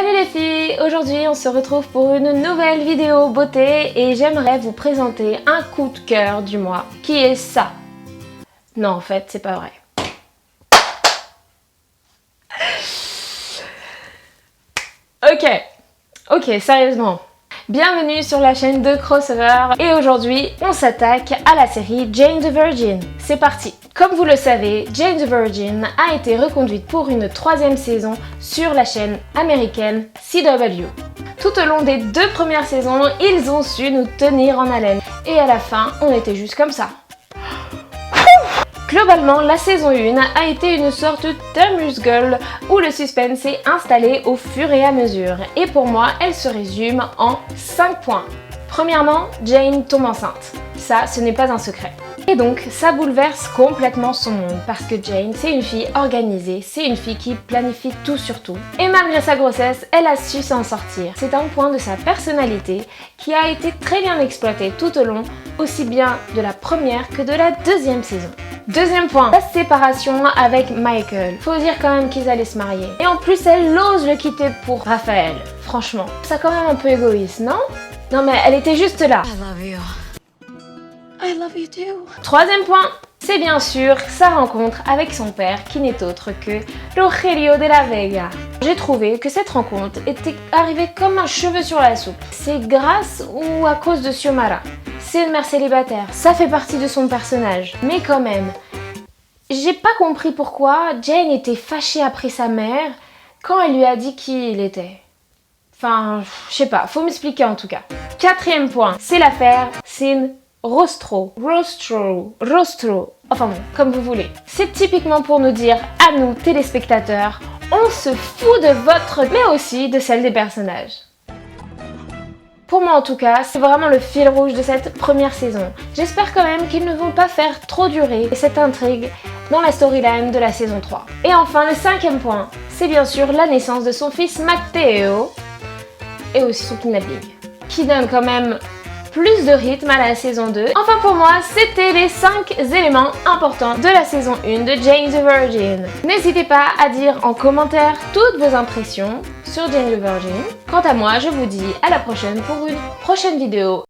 Salut les filles! Aujourd'hui on se retrouve pour une nouvelle vidéo beauté et j'aimerais vous présenter un coup de cœur du mois qui est ça. Non en fait c'est pas vrai. Ok, sérieusement. Bienvenue sur la chaîne de Crossover et aujourd'hui on s'attaque à la série Jane the Virgin. C'est parti! Comme vous le savez, Jane the Virgin a été reconduite pour une 3e saison sur la chaîne américaine CW. Tout au long des 2 premières saisons, ils ont su nous tenir en haleine et à la fin, on était juste comme ça. Globalement, la saison 1 a été une sorte d'amuse-gueule où le suspense s'est installé au fur et à mesure. Et pour moi, elle se résume en 5 points. Premièrement, Jane tombe enceinte. Ça, ce n'est pas un secret. Et donc, ça bouleverse complètement son monde parce que Jane, c'est une fille organisée, c'est une fille qui planifie tout sur tout. Et malgré sa grossesse, elle a su s'en sortir. C'est un point de sa personnalité qui a été très bien exploité tout au long, aussi bien de la première que de la 2e saison. Deuxième point, la séparation avec Michael. Faut dire quand même qu'ils allaient se marier. Et en plus, elle ose le quitter pour Raphaël. Franchement, ça quand même un peu égoïste, non? Non mais elle était juste là. I love you. I love you too. Troisième point, c'est bien sûr sa rencontre avec son père qui n'est autre que Rogelio de la Vega. J'ai trouvé que cette rencontre était arrivée comme un cheveu sur la soupe. C'est grâce ou à cause de Xiomara. C'est une mère célibataire, ça fait partie de son personnage. Mais quand même, j'ai pas compris pourquoi Jane était fâchée après sa mère quand elle lui a dit qui il était. Enfin, je sais pas, faut m'expliquer en tout cas. 4e point, c'est l'affaire Sin Rostro, enfin bon, comme vous voulez. C'est typiquement pour nous dire à nous, téléspectateurs, on se fout de votre, mais aussi de celle des personnages. Pour moi en tout cas, c'est vraiment le fil rouge de cette première saison. J'espère quand même qu'ils ne vont pas faire trop durer cette intrigue dans la storyline de la saison 3. Et enfin, le 5e point, c'est bien sûr la naissance de son fils Matteo et aussi son kidnapping, qui donne quand même plus de rythme à la saison 2. Enfin pour moi, c'était les 5 éléments importants de la saison 1 de Jane the Virgin. N'hésitez pas à dire en commentaire toutes vos impressions sur Jane the Virgin. Quant à moi, je vous dis à la prochaine pour une prochaine vidéo.